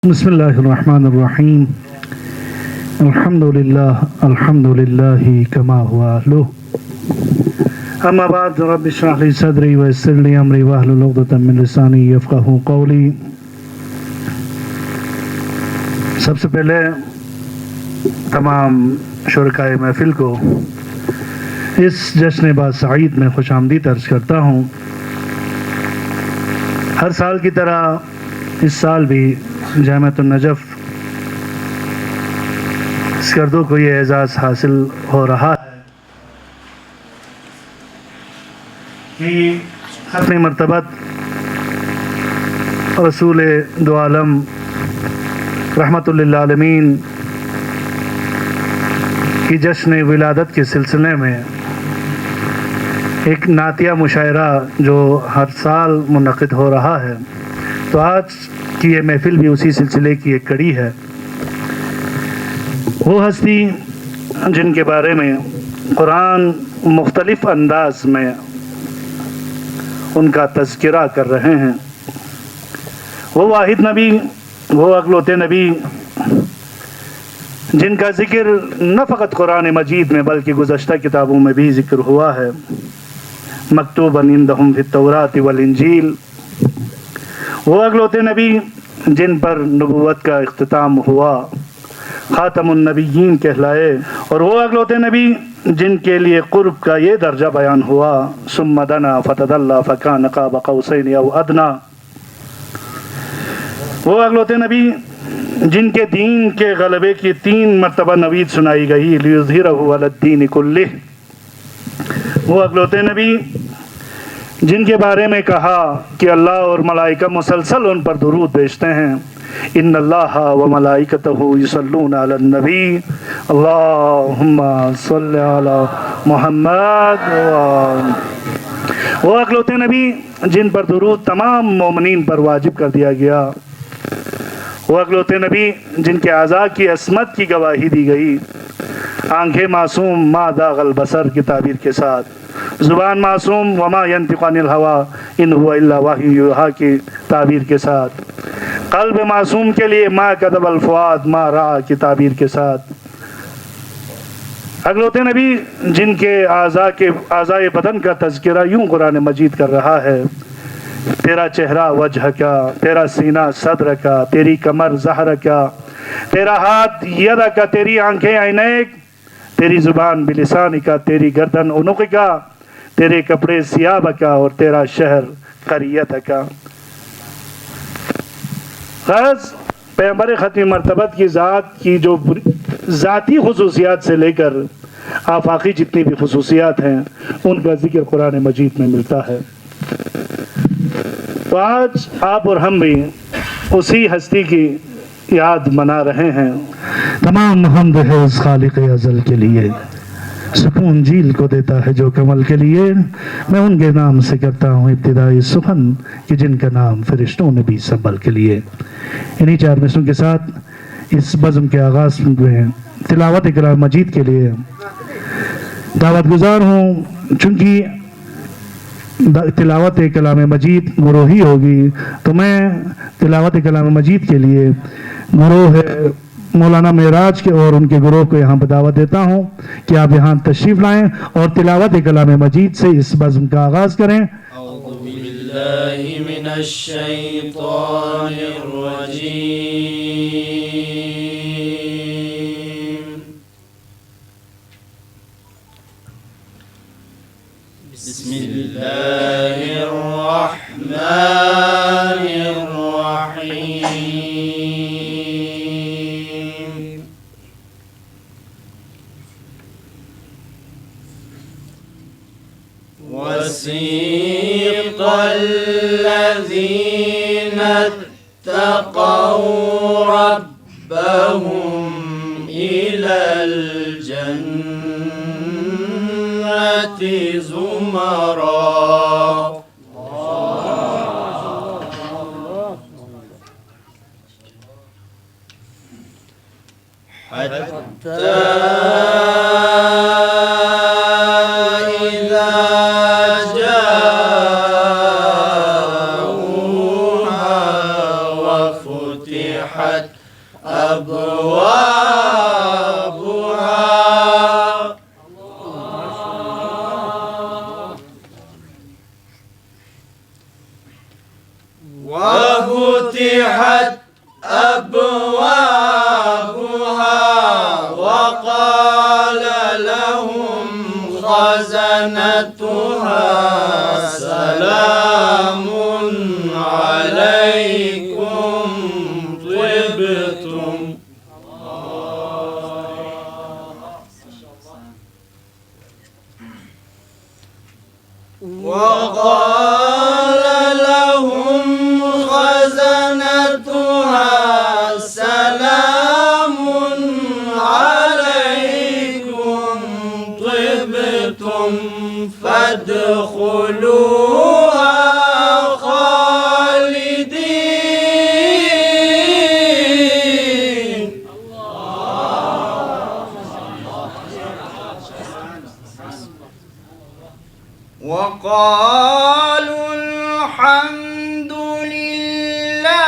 بسم الله الرحمن الرحيم الحمد لله كما هو أهله أما بعد رب اشرح لي صدري ويسر لي أمري واحلل عقدة من لساني يفقهوا قولي. سب سے پہلے تمام شرکائے محفل کو اس جشن باسعید میں خوش آمدید عرض کرتا ہوں. ہر سال کی طرح اس سال بھی جامعۃ النجف سکردو کو یہ اعزاز حاصل ہو رہا ہے کہ ختم مرتبت رسول دو عالم رحمت للعالمین کی جشن ولادت کے سلسلے میں ایک نعتیہ مشاعرہ جو ہر سال منعقد ہو رہا ہے، تو آج کہ یہ محفل بھی اسی سلسلے کی ایک کڑی ہے. وہ ہستی جن کے بارے میں قرآن مختلف انداز میں ان کا تذکرہ کر رہے ہیں، وہ واحد نبی، وہ اکلوتے نبی جن کا ذکر نہ فقط قرآن مجید میں بلکہ گزشتہ کتابوں میں بھی ذکر ہوا ہے. مکتوباً عندہم فی التوراۃ والانجیل، وہ اکلوتے نبی جن پر نبوت کا اختتام ہوا، خاتم النبیین کہلائے، اور وہ اکلوتے نبی جن کے لیے قرب کا یہ درجہ بیان ہوا، ثم دنا فتدلی فکان قاب قوسین او ادنی. وہ اکلوتے نبی جن کے دین کے غلبے کی 3 مرتبہ نوید سنائی گئی، لیظہرہ علی الدین کلہ. وہ اکلوتے نبی جن کے بارے میں کہا کہ اللہ اور ملائکہ مسلسل ان پر درود بھیجتے ہیں، ان اللہ و ملائکتہ یصلون علی النبی اللہم صلی علی محمد. وہ اکلوتے نبی جن پر درود تمام مومنین پر واجب کر دیا گیا. وہ اکلوتے نبی جن کے اعضاء کی عصمت کی گواہی دی گئی، آنکھیں معصوم ما داغ البصر کی تعبیر کے ساتھ، زبان معصوم وما ینطق عن الہوی ان هو الا وحی یوحی کی تعبیر کے ساتھ، قلب معصوم کے لیے ما کذب الفؤاد ما رأى کی تعبیر کے ساتھ. اکلوتے نبی جن کے اعضاء بدن کا تذکرہ یوں قرآن مجید کر رہا ہے، تیرا چہرہ وجہ کا، تیرا سینہ صدر کا، تیری کمر زہر کا، تیرا ہاتھ ید کا، تیری آنکھیں عینیک، تیری زبان بلسان کا، تیری گردن عنق کا، تیرے کپڑے ثیاب کا، اور تیرا شہر قریت کا. غرض پیغمبر ختم مرتبت کی ذات کی جو ذاتی خصوصیات سے لے کر آفاقی جتنی بھی خصوصیات ہیں ان کا ذکر قرآن مجید میں ملتا ہے. تو آج آپ اور ہم بھی اسی ہستی کی یاد منا رہے ہیں. تمام حمد ہے اس خالق ازل کے لیے، سکون جیل کو دیتا ہے جو کمل کے لیے. میں ان کے نام سے کرتا ہوں ابتدائی سخن کہ جن کا نام فرشتوں نے بھی سنبھل کے لیے. انہی 4 مصروں کے ساتھ اس بزم کے آغاز میں تلاوت کلام مجید کے لیے دعوت گزار ہوں. چونکہ تلاوت کلام مجید گروہی ہوگی تو میں تلاوت کلام مجید کے لیے گروہ مولانا معراج کے اور ان کے گروہ کو یہاں دعوت دیتا ہوں کہ آپ یہاں تشریف لائیں اور تلاوت کلام مجید سے اس بزم کا آغاز کریں. اعوذ باللہ من الشیطان الرجیم. بسم اللہ الرحمن الرحیم. وسیق الذین اتقوا ربهم إلى الجنة زمرا حتى إذا جاءوها وفتحت أبوابها وفتحت أبوابها وقال لهم خزنتها سلام عليكم طبتم وقال لهم خزنتها سلام عليكم طبتم فادخلوها خالدين وقالوا الحمد لله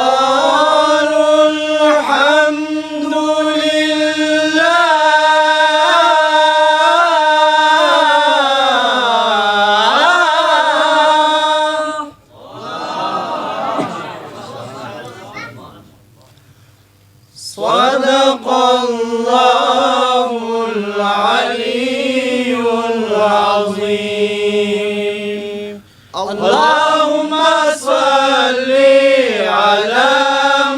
وقالوا الحمد لله صدق الله العلي العظيم اللهم صل على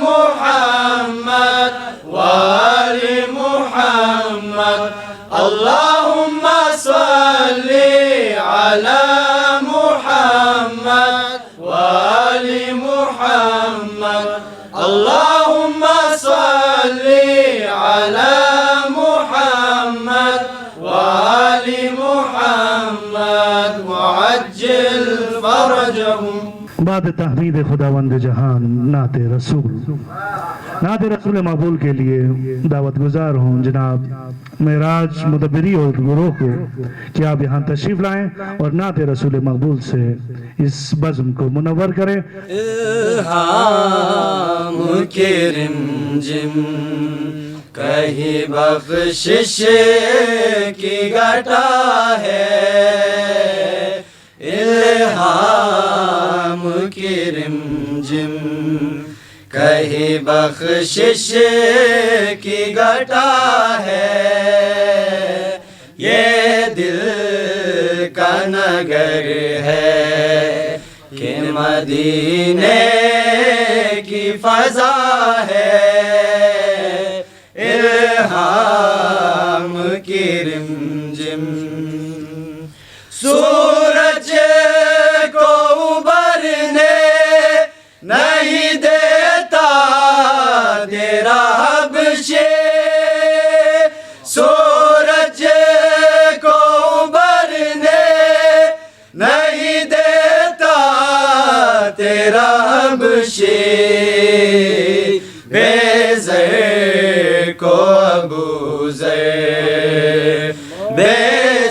محمد وآل محمد اللهم صل على محمد وآل محمد اللهم صل على محمد وآل محمد وعجل فرجهم بعد تحمید خداوند جہان نعت رسول مقبول کے لیے دعوت گزار ہوں جناب معراج مدبری اور گروہ کو کہ آپ یہاں تشریف لائیں اور نعت رسول مقبول سے اس بزم کو منور کریں الہام کے رمجم کہیں بخشش کی گھٹا ہے الہام کی رمجم کہیں بخشش کی گھٹا ہے یہ دل کا نگر ہے کہ مدینے کی فضا ہے الہام کی رمجم سورج کو ابھرنے نہیں دیتا تیرا حبشے سورج کو ابھرنے نہیں دیتا تیرا حبشے بے زر کو ابو زر بے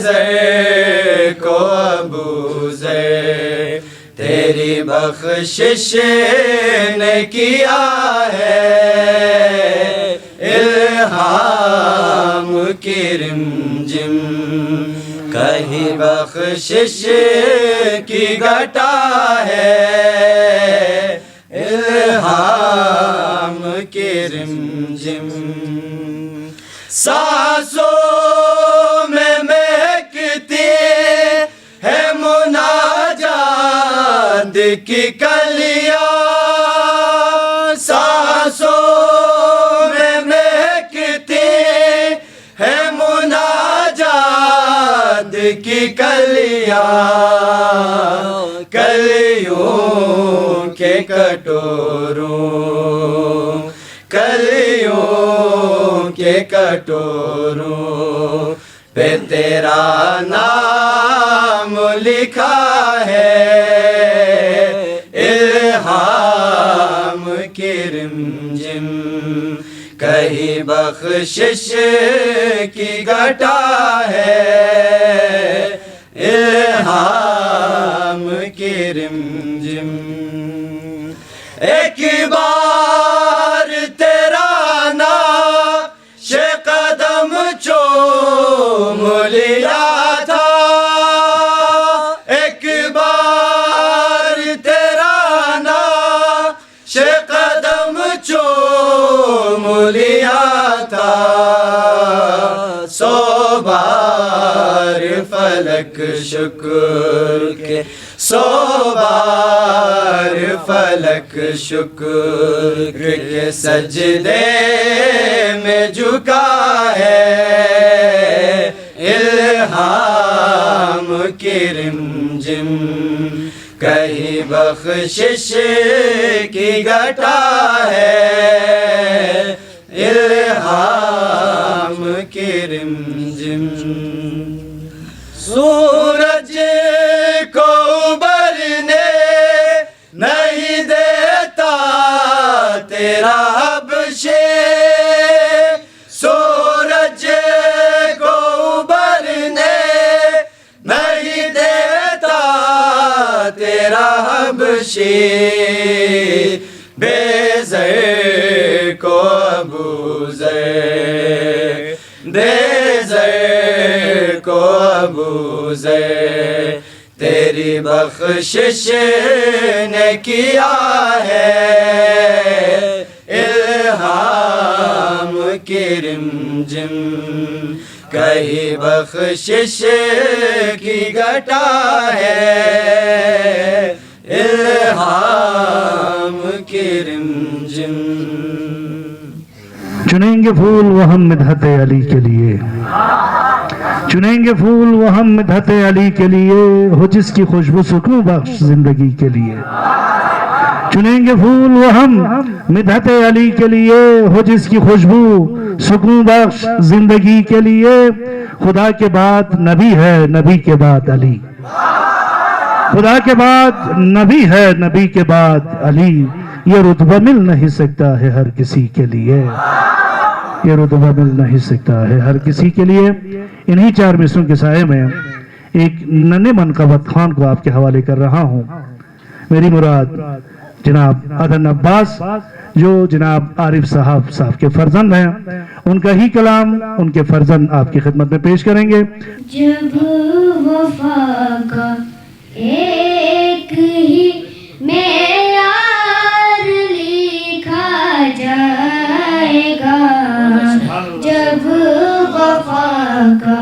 زر کو ابو زر تیری بخشش نے کیا ہے الہام کی رمجم کہیں بخشش کی گھٹا ہے الہام کی رمجم سانسوں میں مہکتی ہے مناجات کی کلیاں سانسوں میں مہکتی ہے مناجات کی کلیاں کلیوں کے کٹوروں کلیوں کے کٹوروں پہ تیرا نام لکھا ہے الہام کی رمجم کہیں بخشش کی گھٹا ہے الہام کی رمجم ایک بار تیرا نقش قدم چوم لیا تھا ایک بار تیرا نقش قدم چوم لیا تھا 100 بار فلک شکر کے 100 بار فلک شکر کے سجدے میں جھکا ہے الہام کی رمجم کہیں بخشش کی گھٹا ہے الہام کی رمجم سورج کو ابھرنے نہیں دیتا تیرا حبشے سورج کو ابھرنے نہیں دیتا تیرا حبشے بے زر کو ابو زر بے زر کو ابو زر تیری بخشش نے کیا ہے الہام کی رمجم کہیں بخشش کی گھٹا ہے الہام کی رمجم چنیں گے پھول وہ ہم مدحت علی کے لیے چنیں گے پھول وہ ہم مدحت علی کے لیے ہو جس کی خوشبو سکون بخش زندگی کے لیے چنیں گے پھول وہ ہم مدحت علی کے لیے ہو جس کی خوشبو سکون بخش زندگی کے لیے خدا کے بعد نبی ہے نبی کے بعد علی خدا کے بعد نبی ہے نبی کے بعد علی یہ رتبہ مل نہیں سکتا ہے ہر کسی کے لیے یہ رتبہ مل نہیں سکتا ہے ہر کسی کے لیے انہی 4 مصروں کے سائے میں ایک ننھے منقبت خان کو آپ کے حوالے کر رہا ہوں میری مراد جناب عدن عباس جو جناب عارف صاحب کے فرزند ہیں ان کا ہی کلام ان کے فرزند آپ کی خدمت میں پیش کریں گے جب وفا کا ایک ہی معیار لکھا جائے گا جب وفا کا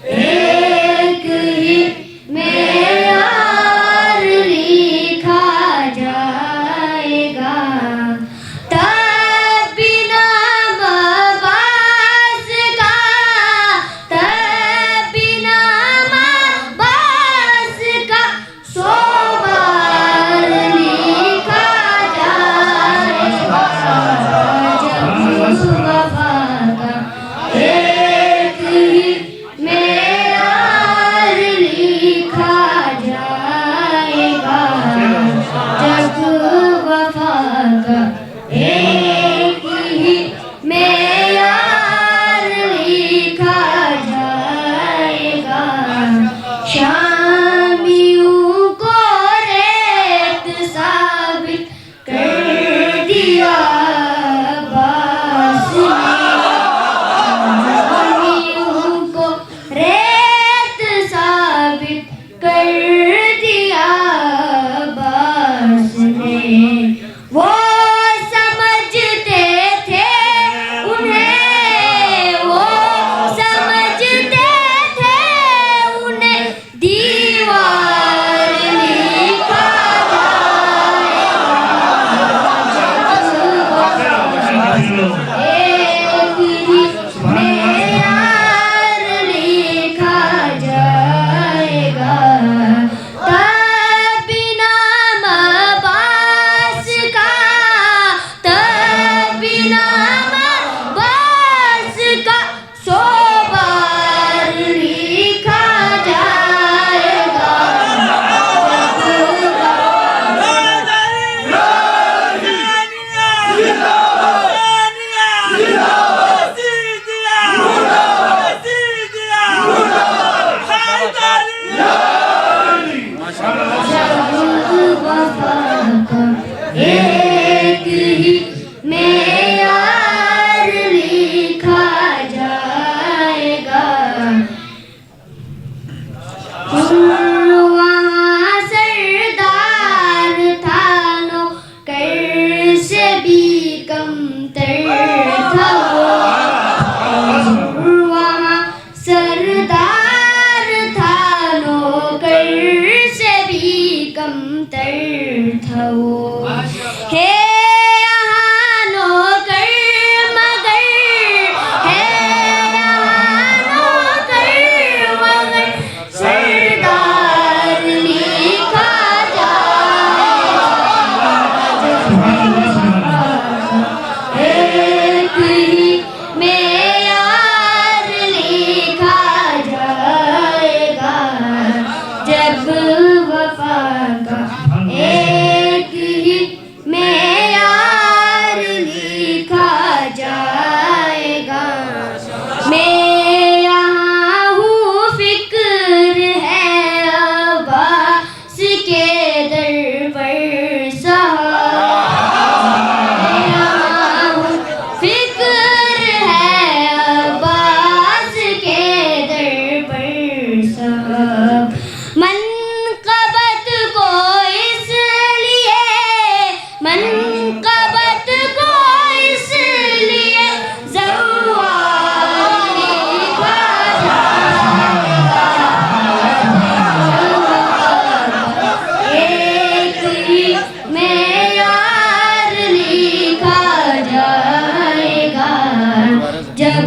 ایک ہی معیار لکھا جائے گا تب بنا مباس کا تب بنا مباس کا 100 بار لکھا جائے گا جب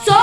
100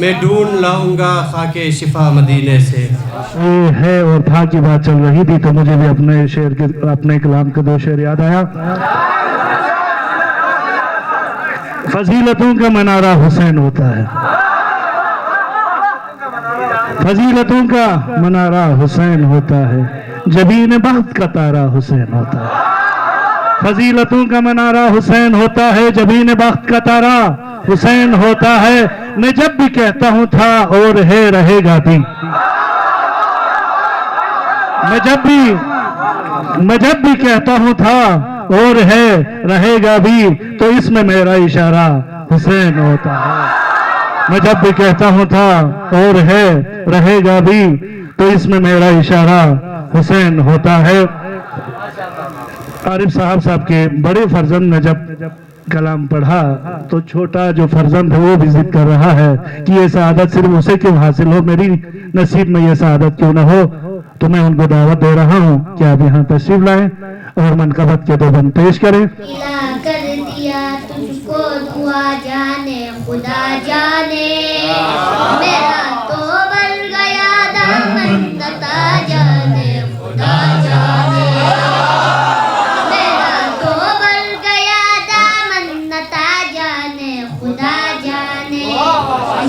میں ڈھونڈ لاؤں گا خاک شفا مدینے سے. یہ ہے اور تھا کی بات چل رہی تھی تو مجھے بھی اپنے شعر کے اپنے کلام کے دو شعر یاد آیا. فضیلتوں کا منارہ حسین ہوتا ہے. فضیلتوں کا منارہ حسین ہوتا ہے. جبین بخت کا تارا حسین ہوتا ہے. فضیلتوں کا منارہ حسین ہوتا ہے. جبین بخت کا تارا حسین ہوتا ہے. میں جب بھی کہتا ہوں تھا اور ہے رہے گا بھی. میں جب بھی کہتا ہوں تھا اور ہے رہے گا بھی تو اس میں میرا اشارہ حسین ہوتا ہے. میں جب بھی کہتا ہوں تھا اور ہے رہے گا بھی تو اس میں میرا اشارہ حسین ہوتا ہے. عارف صاحب کے بڑے فرزند نے جب کلام پڑھا تو چھوٹا جو فرزند ہے وہ بھی ضد کر رہا ہے کہ یہ سعادت صرف اسے کیوں حاصل ہو, میری نصیب میں یہ سعادت کیوں نہ ہو. تو میں ان کو دعوت دے رہا ہوں کہ آپ یہاں تشریف لائیں اور منقبت کے دو بند پیش کریں. ملا کر دیا تجھ کو دعا جانے خدا جانے, میرا تو بل گیا دامن عطا جانے خدا جانے, میرا تو بل گیا دامن عطا جانے خدا جانے.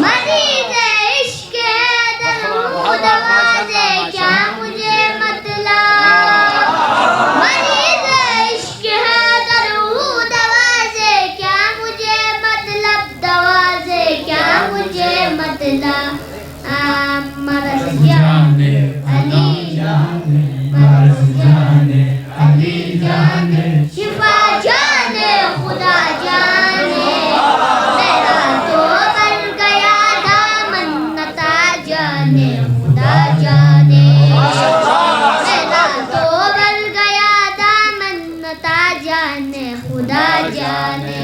مریض عشق ہے درود آوازے کیا مجھے مطلب, مریض عشق ہے درود آوازے کیا مجھے مطلب, دوازے کیا مجھے مطلب. مرض جانے علی جانے, مرض جانے علی جانے, شفا جانے خدا جانے. میرا تو بن گیا دامن عطا جانے خدا جانے, میرا تو بن گیا دامن عطا جانے خدا جانے.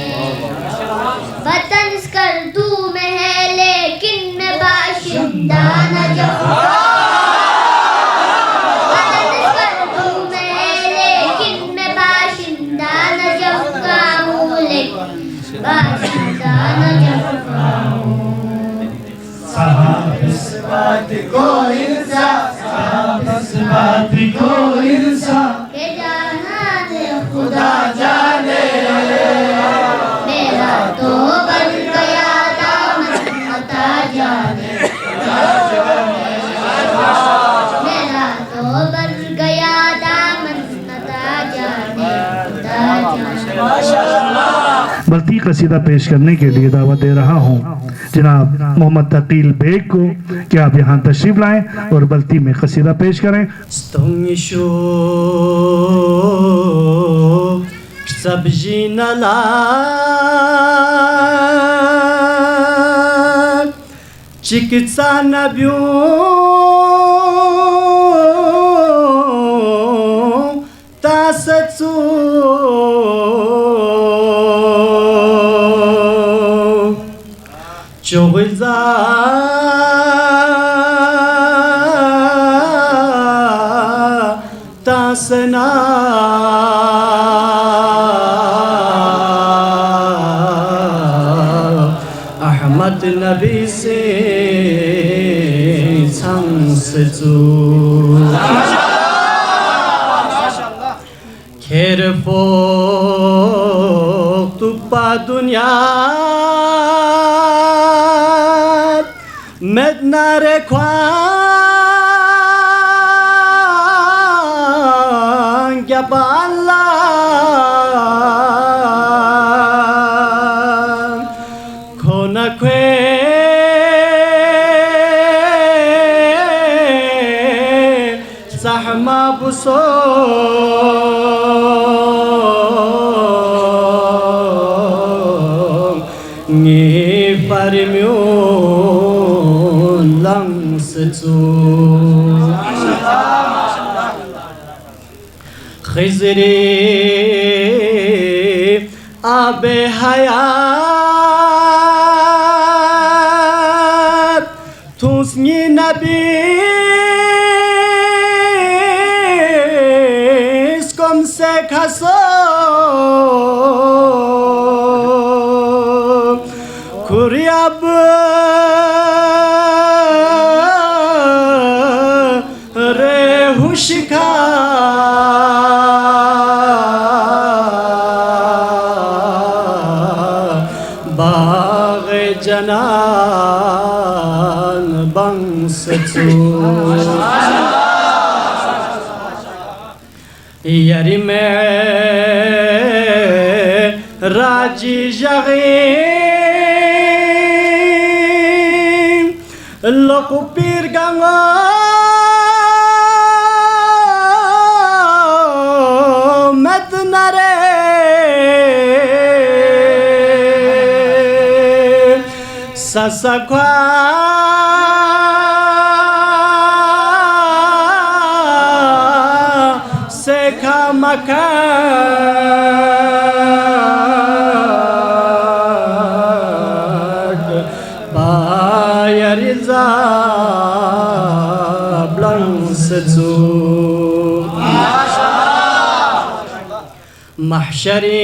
وطن اسکردو میں ہے لیکن میں باشندہ نجف, وطن اسکردو میں ہے لیکن میں باشندہ نجف کا ہوں, لیکن باشندہ نجف کا ہوں. صاحب اس بات کو انصاف, صاحب اس بات کو انصاف, کہ جہان خدا خدا جانے. میرا تو بن گیا دامن عطا جانے, میرا تو بن گیا دامن عطا جانے خدا جانے. بلتی قصیدہ پیش کرنے کے لیے دعوت دے رہا ہوں جناب محمد تقیل بیگ کو کہ آپ یہاں تشریف لائیں اور بلتی میں قصیدہ پیش کریں. Stąmiszu zabrzina Чикица набью тасацу чогыза тасна Ahmad Nabi se Kher fok tu pa dunya Mednare kwan Gyabala Kona kwe Sahma buso Ngi parmyon langsetsu Khizri abe hayat Tusni nabi se casó Kuryab bangsa yari me raji jaghi loku pir ganga mednare sasakwa sekha maka bayariza blansetsu mahshari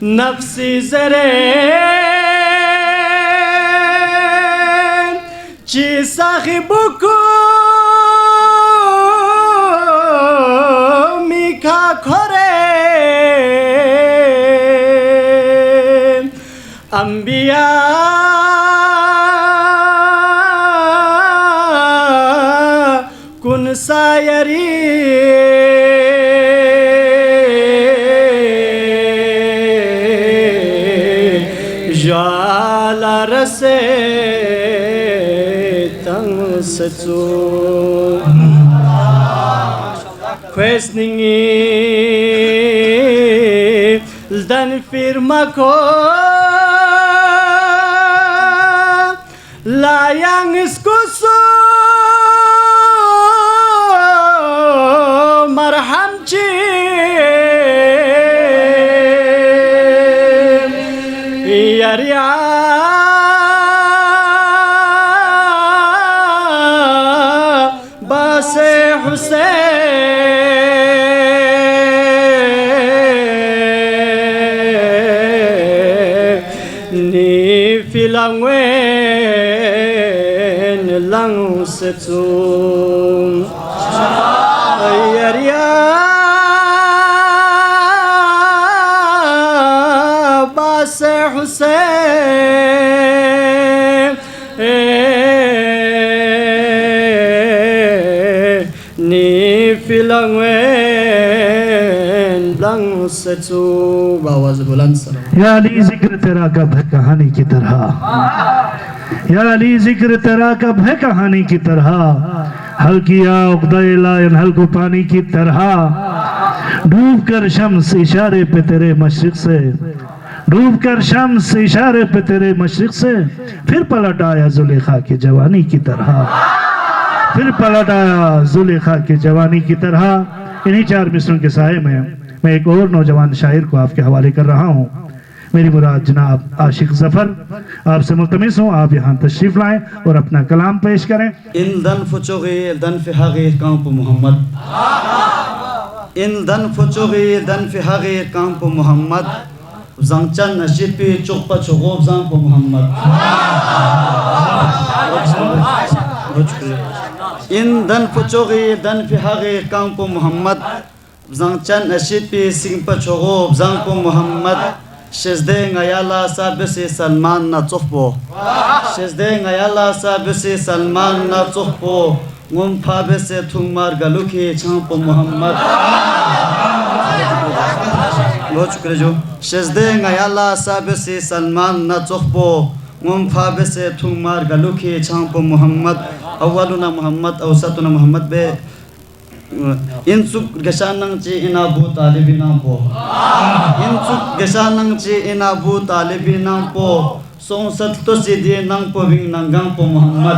nafsi zere chi sahibuku mikha khore ambiya kun sayari jala rase tang setsu quesningi dan firma ko layang iskusu marhamci yariya base Hussein ni filangwen lang setsu yariya base Hussein ni filangwen lang setsu bawaz bulan salam یا علی ذکر تیرا کب ہے کہانی کی طرح یا علی ذکر تیرا کب ہے کہانی کی طرح حل کیا عقدہ لا ینحل کو پانی کی طرح ڈوب کر شمس اشارے پہ تیرے مشرق سے ڈوب کر شمس اشارے پہ تیرے مشرق سے پھر پلٹ آیا زلیخا کی جوانی کی طرح پھر پلٹ آیا زلیخا کی جوانی کی طرح انہی چار مصروں کے سائے میں ایک اور نوجوان شاعر کو آپ کے حوالے کر رہا ہوں میری مراد جناب عاشق ظفر آپ سے ملتمس ہوں آپ یہاں تشریف لائیں اور اپنا کلام پیش کریں ان دن فچوغی دن فحاغی کامپ محمد ان دن فچوغی دن فحاغی کامپ محمد زنچن نشیپی چوپا چوغوب زنپ محمد ان دن فچوغی دن فحاغی کامپ محمد زنچن نشیپی سنپا چوغوب زنپ محمد شزدے غیالا سابسی سلمان نا چوخپو شزدے غیالا سابسی سلمان نا چوخپو غم پھابسی تھنگمار گلوکی چھانپو محمد بہت شکر جو شزدے غیالا سابسی سلمان نا چوخپو غم پھابسی تھنگمار گلوکی چھانپو محمد اولنا محمد اوسطنا محمد بے insuk gasanang chi ina bu talibinang po insuk gasanang chi ina bu talibinang po song sat to sidi nang po bing nangang po Muhammad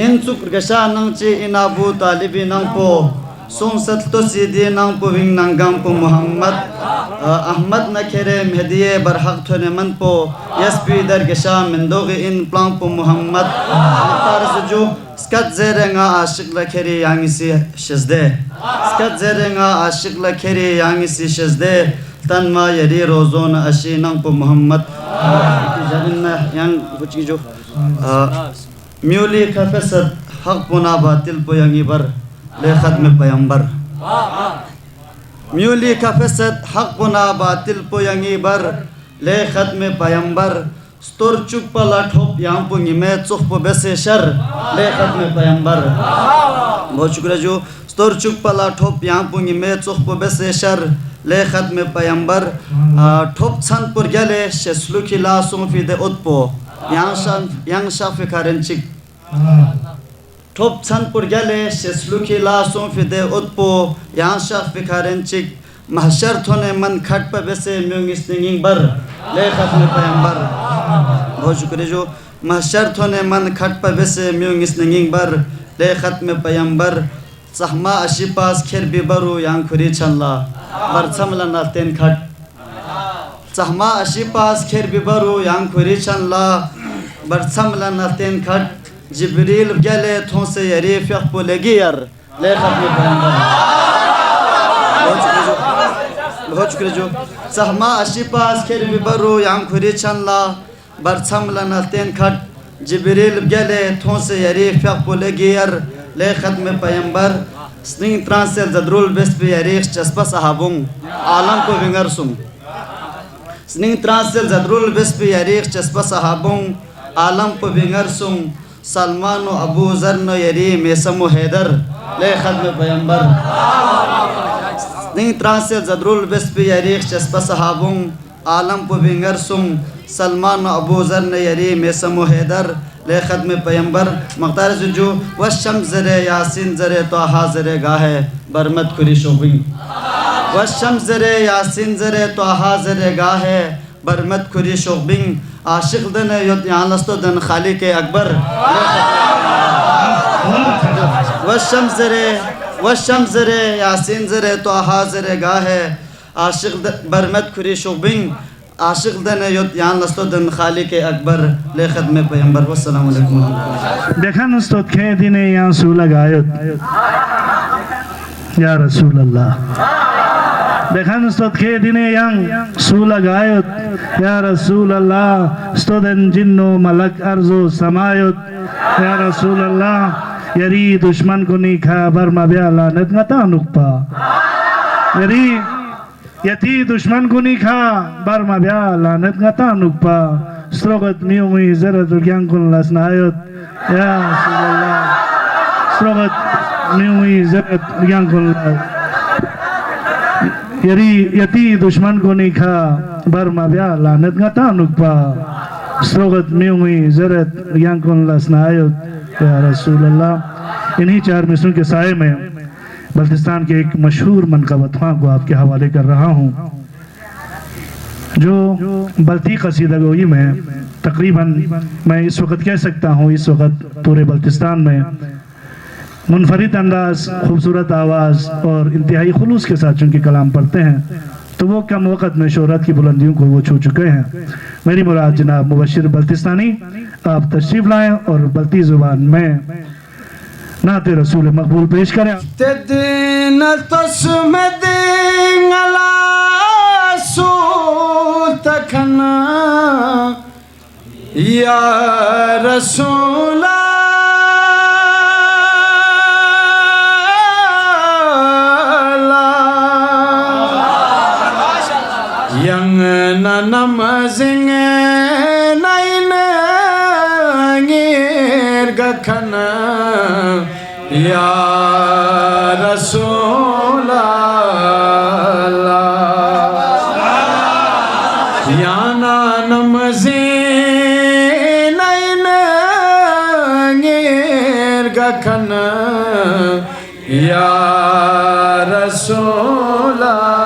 insuk gasanang chi ina bu talibinang po song sat to sidi nang po bing nangang po Muhammad Ahmad نکھرے مہدیے برحق تھونے من پو یس پی در گشا مندوغی ان plan پو محمد مطارس جو سکت زیرنگا عاشق لکھری یانگی سی شزدے سکت زیرنگا عاشق لکھری یانگی سی شزدے تن ما یری روزون اشی ننگ پو محمد جنن یانگ کچھ جو میولی خفصد حق پونا باطل پو یانگی بر لے ختم پیمبر میولی کا فسد حق پنا باطل پو ینگی بر لے ختم پیمبر ستور چک پلا ٹھوپ یہاں پونگی میں چوخ پو بیسے شر لے ختم پیمبر بہت شکریہ جو ستور چک پلا ٹھوپ یہاں پونگی میں چوخ پو بیسے شر لے ختم پیمبر ٹھوپ چھن پر گلے شسلو کی لاسوں فی دے ات پو یہاں شاف کارن چک ٹھوپ چھن پر گلے شسلو کی لاسوں فی دے ات پو یہاں شاف کارن چک محشر تھونے من کھٹ پہ بیسے میونگی سنگنگ بر لے ختم پیمبر بہت شکریہ جو محشر تھونے من کھٹ پہ بیسے میونگی سنگنگ بر لے ختم پیمبر سہما اشی پاس کھیر بی برو یہاں کھری چھنلا برچم لنا تین کھٹ سہما اشی پاس کھیر بی برو یہاں کھری چھنلا برچم لنا تین کھٹ جبریل گلے تھون سے یری فیق پو لگی یر لے ختم پیمبر بہت شکریہ جو سہما اشی پاس کھیر بی برو یہاں کھری چھنلا برچم لنا تین کھٹ جبریل گلے تھون سے یری فیق پو لگی یر لے ختم پیمبر سنگ ترانسل زدرول بیس پی یریخ چسپا صحابوں عالم کو ونگر سم سنگ ترانسل زدرول بیس پی یریخ چسپا صحابوں عالم کو ونگر سم سلمان و ابو ذر و یری میسم و حیدر لے ختم پیمبر سنگ ترانسل زدرول بیس پی یریخ چسپا صحابوں عالم کو ونگر سم سلمان و ابو ذر و یری میسم و حیدر لے ختم پیمبر مختار زجو والشمس زرے یاسین زرے توہا زرے گاہے برمت کری شوبیں والشمس زرے یاسین زرے توہا زرے گاہے برمت کری شوبیں عاشق دن یوت یہاں لستو دن خالق اکبر والشمس زرے یاسین زرے توہا زرے گاہے عاشق برمت کری شوبیں عاشق دن یوت یہاں لستو دن خالق اکبر لے ختم پیمبر والسلام علیکم دیکھا نستوت کھے دینے یہاں سولہ گایت یا رسول اللہ دیکھا نستوت کھے دینے یہاں سولہ گایت یا رسول اللہ ستودن جنو ملک ارض و سمایت یا رسول اللہ یری دشمن کو نیکھا برما بیالا ندنگتا نکپا یری یتی دشمن کو نیکھا برما بیالا ندنگتا نکپا سروگت میومی زرد گیان کن لسنایت یا رسول اللہ سروگت میومی زرد گیان کن یری یتی دشمن کو نیکھا برما بیالا ندنگتا نکپا سروگت میومی زرد گیان کن لسنایت یا رسول اللہ انہی چار مصروں کے سائے میں بلتستان کے ایک مشہور منقبت خواہ کو آپ کے حوالے کر رہا ہوں جو بلتی قصیدہ گوئی میں تقریباً میں اس وقت کہہ سکتا ہوں اس وقت پورے بلتستان میں منفرد انداز خوبصورت آواز اور انتہائی خلوص کے ساتھ چونکہ کلام پڑھتے ہیں تو وہ کم وقت میں شہرت کی بلندیوں کو وہ چھو چکے ہیں میری مراد جناب مبشر بلتستانی آپ تشریف لائیں اور بلتی زبان میں نعت رسول مقبول پیش کریں تدین تسمدین علا سوتکنا یا رسول اللہ ینگ ننمزنگ نائن غیر گکھنا یا رسول اللہ یا نمزین این غیر گکھن یا رسول اللہ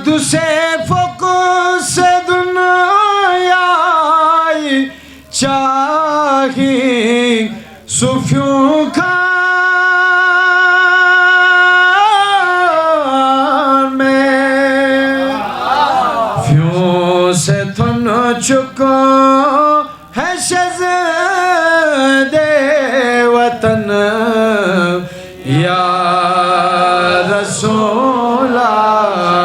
دوسے فوکس دنیای چاہی صوفیوں کار میں فیوں سے تھن چکو ہے شہزادے وطن یا رسول اللہ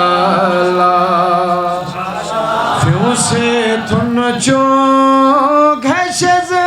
فیوں سے تھن چکو ہے شہزادے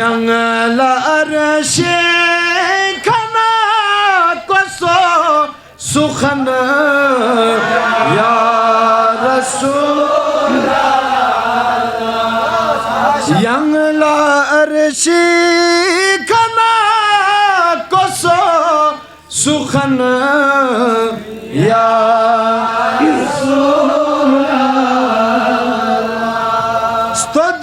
yang la arshe kana koso sukhana ya rasul yang la arshe kana koso sukhana ya rasul stod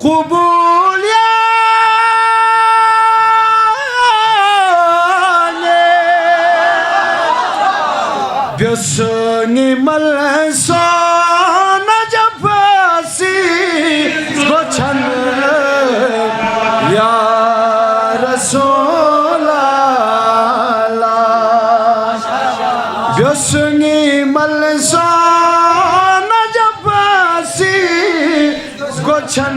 قبول يا بيسوني ملسون جفاسي بچن يا رسول الله بيسوني ملسون جفاسي بچن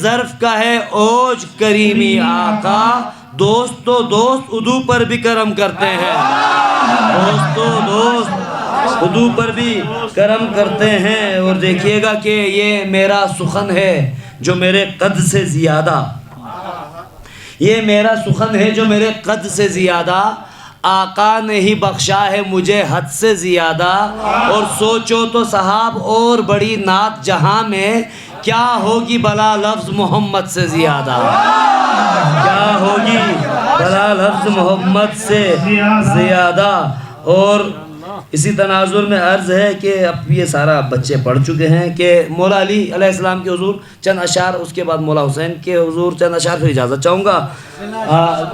ظرف کا ہے اوج کریمی آقا، دوست تو دوست ادو پر بھی کرم کرتے ہیں، دوست تو دوست ادو پر بھی کرم کرتے ہیں۔ اور دیکھیے گا کہ یہ میرا سخن ہے جو میرے قد سے زیادہ، یہ میرا سخن ہے جو میرے قد سے زیادہ، آقا نے ہی بخشا ہے مجھے حد سے زیادہ۔ اور سوچو تو صاحب اور بڑی نعت جہاں میں کیا ہوگی بلا لفظ محمد سے زیادہ، کیا ہوگی بلا لفظ محمد سے زیادہ۔ اور اسی تناظر میں عرض ہے کہ اب یہ سارا بچے پڑھ چکے ہیں کہ مولا علی علیہ السلام کے حضور چند اشعار، اس کے بعد مولا حسین کے حضور چند اشعار، پھر اجازت چاہوں گا۔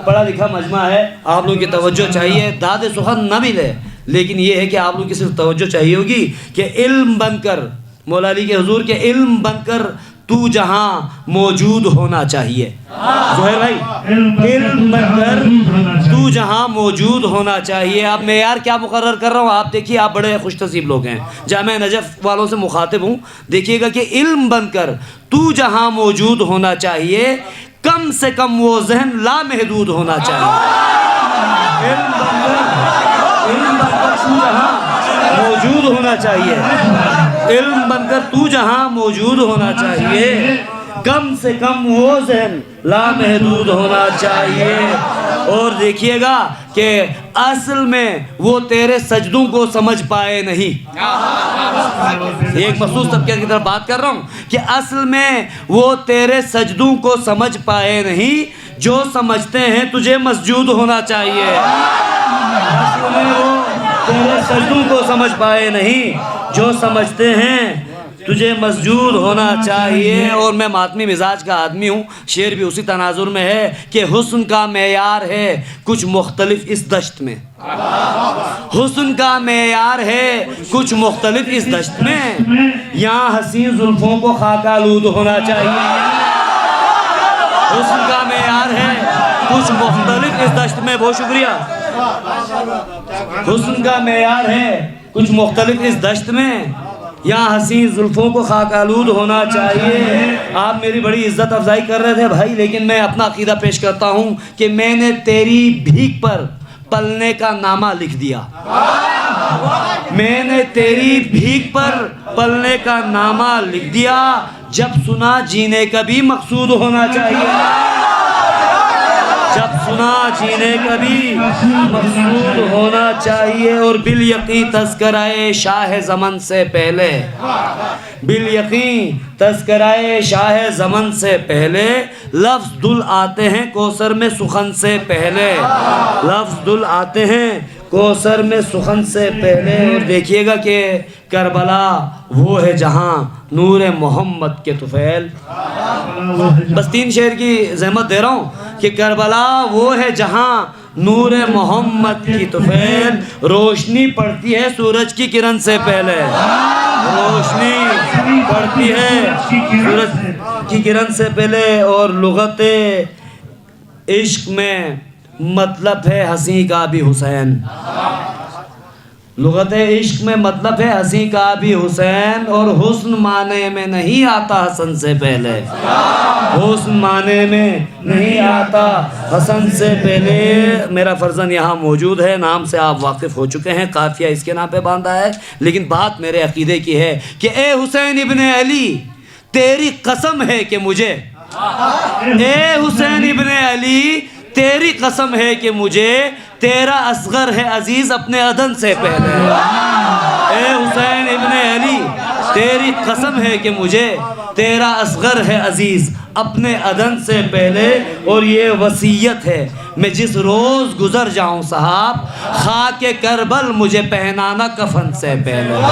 پڑھا لکھا مجمع ہے، آپ لوگوں کی توجہ چاہیے، داد سخن نہ بھی لے لیکن یہ ہے کہ آپ لوگوں کی صرف توجہ چاہیے ہوگی کہ علم بن کر، مولا علی کے حضور کے علم بن کر تو جہاں موجود ہونا چاہیے، زہیر بھائی، علم بن کر تو جہاں موجود ہونا چاہیے۔ اب میں یار کیا مقرر کر رہا ہوں، آپ دیکھیے، آپ بڑے خوش نصیب لوگ ہیں، جامعہ نجف والوں سے مخاطب ہوں، دیکھیے گا کہ علم بن کر تو جہاں موجود ہونا چاہیے، کم سے کم وہ ذہن لامحدود ہونا چاہیے۔ علم بن کر تو جہاں موجود ہونا چاہیے، علم بن کر تو جہاں موجود ہونا چاہیے، کم سے کم وہ ذہن لامحدود ہونا چاہیے۔ اور دیکھیے گا کہ اصل میں وہ تیرے سجدوں کو سمجھ پائے نہیں، ایک مخصوص طبقے کی طرف بات کر رہا ہوں کہ اصل میں وہ تیرے سجدوں کو سمجھ پائے نہیں، جو سمجھتے ہیں تجھے مسجود ہونا چاہیے۔ اصل میں وہ تیرے سجدوں کو سمجھ پائے نہیں، جو سمجھتے ہیں تجھے مسجود ہونا چاہیے۔ اور میں ماتمی مزاج کا آدمی ہوں، شعر بھی اسی تناظر میں ہے کہ حسن کا معیار ہے کچھ مختلف اس دشت میں، حسن کا معیار ہے کچھ مختلف اس دشت میں، یہاں حسین زلفوں کو خاک آلود ہونا چاہیے۔ حسن کا معیار ہے کچھ مختلف اس دشت میں، بہت شکریہ۔ حسن کا معیار ہے کچھ مختلف اس دشت میں، یہاں حسین زلفوں کو خاک آلود ہونا چاہیے۔ آپ میری بڑی عزت افزائی کر رہے تھے بھائی، لیکن میں اپنا عقیدہ پیش کرتا ہوں کہ میں نے تیری بھیک پر پلنے کا نامہ لکھ دیا، میں نے تیری بھیک پر پلنے کا نامہ لکھ دیا، جب سنا جینے کا بھی مقصود ہونا چاہیے، جب سنا جینے کا بھی مقصود ہونا چاہیے۔ اور بالیقین تذکرہ شاہ زمن سے پہلے، بالیقین تذکرہ شاہ زمن سے پہلے، لفظ دل آتے ہیں کوثر میں سخن سے پہلے، لفظ دل آتے ہیں کوثر میں سخن سے پہلے۔ اور دیکھیے گا کہ کربلا وہ ہے جہاں نور محمد کے طفیل، بس 3 شعر کی زحمت دے رہا ہوں کہ کربلا وہ ہے جہاں نور محمد کی طفیل، روشنی پڑتی ہے سورج کی کرن سے پہلے، روشنی پڑتی ہے سورج کی کرن سے پہلے۔ اور لغت عشق میں مطلب ہے ہنسی کا بھی حسین، لغت عشق میں مطلب ہے ہنسی کا بھی حسین، اور حسن معنی میں نہیں آتا حسن سے پہلے، حسن معنی میں نہیں آتا حسن سے پہلے۔ میرا فرزند یہاں موجود ہے، نام سے آپ واقف ہو چکے ہیں، قافیہ اس کے نام پہ باندھا ہے، لیکن بات میرے عقیدے کی ہے کہ اے حسین ابن علی تیری قسم ہے کہ مجھے، اے حسین ابن علی تیری قسم ہے کہ مجھے تیرا اصغر ہے عزیز اپنے ادن سے پہلے، اے حسین ابن علی تیری قسم ہے کہ مجھے تیرا اصغر ہے عزیز اپنے ادن سے پہلے۔ اور یہ وصیت ہے میں جس روز گزر جاؤں صاحب، خاک کربل مجھے پہنانا کفن سے پہلے۔